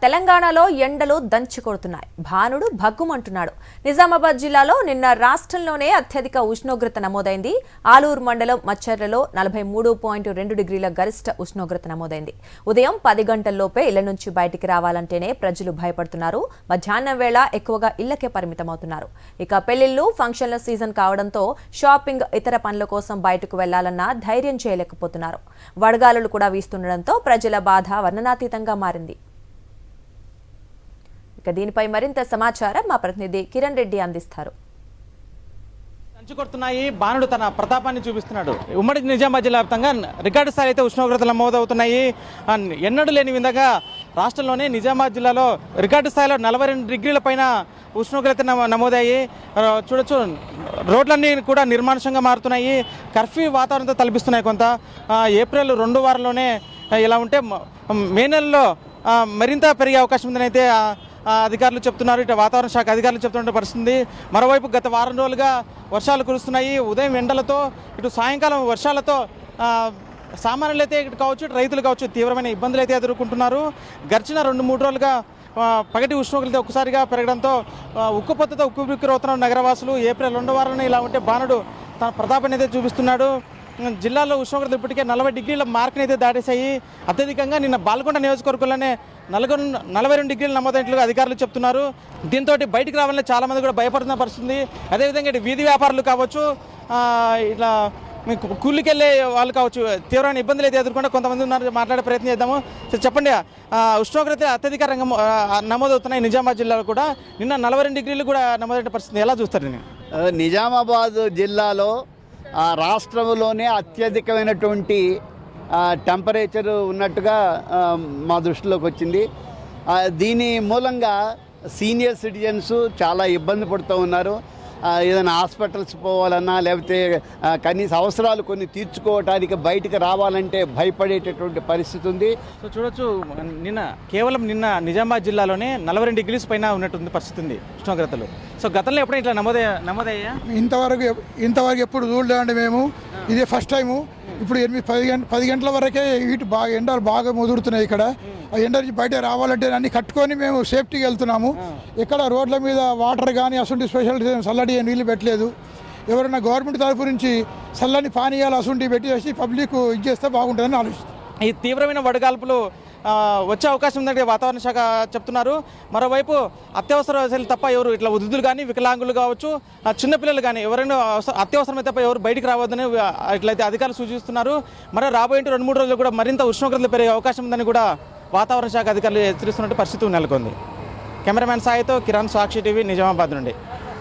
తెలంగాణలో ఎండలు దంచి కొడుతున్నాయి. భానుడు భగ్గుమంటున్నాడు. నిజామాబాద్ జిల్లాలో నిన్న రాష్ట్రంలోనే అత్యధిక ఉష్ణోగ్రత నమోదైంది. ఆలూరు మండలం మచ్చర్లలో 43.2 డిగ్రీల గరిష్ట ఉష్ణోగ్రత నమోదైంది. ఉదయం 10 గంటల్లోపే ఇళ్ల నుంచి బయటికి రావాలంటేనే ప్రజలు భయపడుతున్నారు. మధ్యాహ్నం వేళ ఎక్కువగా ఇళ్లకే పరిమితమవుతున్నారు. ఇక పెళ్లిళ్లు, ఫంక్షన్ల సీజన్ కావడంతో షాపింగ్, ఇతర పనుల కోసం బయటకు వెళ్లాలన్నా ధైర్యం చేయలేకపోతున్నారు. వడగాలులు కూడా వీస్తుండటంతో ప్రజల బాధ వర్ణనాతీతంగా మారింది. దీనిపై మరింత సమాచారం మా ప్రతినిధి కిరణ్ రెడ్డి అందిస్తారు. కొడుతున్నాయి. బాణుడు తన ప్రతాపాన్ని చూపిస్తున్నాడు. ఉమ్మడి నిజామాబాద్ జిల్లా వ్యాప్తంగా రికార్డు స్థాయి అయితే ఉష్ణోగ్రతలు నమోదవుతున్నాయి. ఎన్నడూ లేని విధంగా రాష్ట్రంలోనే నిజామాబాద్ జిల్లాలో రికార్డు స్థాయిలో 42 డిగ్రీల పైన ఉష్ణోగ్రత నమోదయ్యి. చూడొచ్చు, రోడ్లన్నీ కూడా నిర్మానుషంగా మారుతున్నాయి. కర్ఫ్యూ వాతావరణంతో తలపిస్తున్నాయి. కొంత ఏప్రిల్ 2 వారంలోనే ఇలా ఉంటే మే నెలలో మరింత పెరిగే అవకాశం ఉందని అయితే అధికారులు చెప్తున్నారు. ఇటు వాతావరణ శాఖ అధికారులు చెప్తున్న పరిస్థితి. మరోవైపు గత వారం రోజులుగా వర్షాలు కురుస్తున్నాయి. ఉదయం ఎండలతో, ఇటు సాయంకాలం వర్షాలతో సామాన్యులు అయితే ఇటు కావచ్చు, ఇటు రైతులు కావచ్చు తీవ్రమైన ఇబ్బందులు అయితే ఎదుర్కొంటున్నారు. గడిచిన 2-3 రోజులుగా పగటి ఉష్ణోగ్రత ఒక్కసారిగా పెరగడంతో ఉక్కుపోతతో ఉక్కుబిక్కురవుతున్నారు నగరవాసులు. ఏప్రిల్ 2 వారంలో ఇలా ఉంటే బాణుడు తన ప్రతాపాన్ని అయితే చూపిస్తున్నాడు. జిల్లాలో ఉష్ణోగ్రత ఇప్పటికే 40 డిగ్రీల మార్కుని అయితే దాటేశాయి. అత్యధికంగా నిన్న బాల్కొండ నియోజకవర్గంలోనే 42 డిగ్రీలు నమోదైనట్లుగా అధికారులు చెప్తున్నారు. దీంతో బయటికి రావాలని చాలామంది కూడా భయపడుతున్న పరిస్థితి. అదేవిధంగా ఇటు వీధి వ్యాపారులు కావచ్చు, ఇట్లా మీకు కూలికెళ్ళే వాళ్ళు కావచ్చు తీవ్రమైన ఇబ్బందులు అయితే ఎదుర్కొంటే కొంతమంది ఉన్నారు. మాట్లాడే ప్రయత్నం చేద్దాము. చెప్పండి, ఉష్ణోగ్రత అత్యధిక నమోదవుతున్నాయి నిజామాబాద్ జిల్లాలో కూడా. నిన్న 42 డిగ్రీలు కూడా నమోదైన పరిస్థితి ఎలా చూస్తారు? నేను నిజామాబాద్ జిల్లాలో రాష్ట్రంలోనే అత్యధికమైనటువంటి టెంపరేచర్ ఉన్నట్టుగా మా దృష్టిలోకి వచ్చింది. దీని మూలంగా సీనియర్ సిటిజన్స్ చాలా ఇబ్బంది పడుతూ ఉన్నారు. ఏదైనా హాస్పిటల్స్ పోవాలన్నా, లేకపోతే కనీస అవసరాలు కొన్ని తీర్చుకోవడానికి బయటకు రావాలంటే భయపడేటటువంటి పరిస్థితి ఉంది. సో చూడొచ్చు, కేవలం నిన్న నిజామాబాద్ జిల్లాలోనే 42 డిగ్రీస్ పైన ఉన్నట్టుంది పరిస్థితి ఉంది ఉష్ణోగ్రతలు. సో గతంలో ఎప్పుడైనా ఇట్లా నమోదయ్యా? ఇంతవరకు ఎప్పుడు చూడలేండి మేము. ఇదే ఫస్ట్ టైము. ఇప్పుడు 8-10 గంటల వరకే ఎండలు బాగా ముదురుతున్నాయి. ఇక్కడ ఆ ఎండ నుంచి బయట రావాలంటే అన్ని కట్టుకొని మేము సేఫ్టీకి వెళ్తున్నాము. ఇక్కడ రోడ్ల మీద వాటర్ కానీ అసలు స్పెషల్ చల్లడి నీళ్ళు పెట్టలేదు. ఎవరైనా గవర్నమెంట్ తరఫు నుంచి చల్లని పానీయాలు అసలు పెట్టి పబ్లిక్ ఇచ్చేస్తే బాగుంటుందని ఆలోచిస్తాం. ఈ తీవ్రమైన వడగాల్పులు వచ్చే అవకాశం ఉందంటే వాతావరణ శాఖ చెప్తున్నారు. మరోవైపు అత్యవసర తప్ప ఎవరు ఇట్లా వృద్ధులు కానీ, వికలాంగులు కావచ్చు, చిన్నపిల్లలు కానీ ఎవరైనా అత్యవసరమే తప్ప ఎవరు బయటికి రావద్దని ఇట్లయితే అధికారులు సూచిస్తున్నారు. మరి రాబోయే 2-3 రోజులు కూడా మరింత ఉష్ణోగ్రతలు పెరిగే అవకాశం ఉందని కూడా వాతావరణ శాఖ అధికారులు హెచ్చరిస్తున్నట్టు పరిస్థితి నెలకొంది. కెమెరామ్యాన్ సాయితో కిరణ్, సాక్షి టీవీ, నిజామాబాద్ నుండి.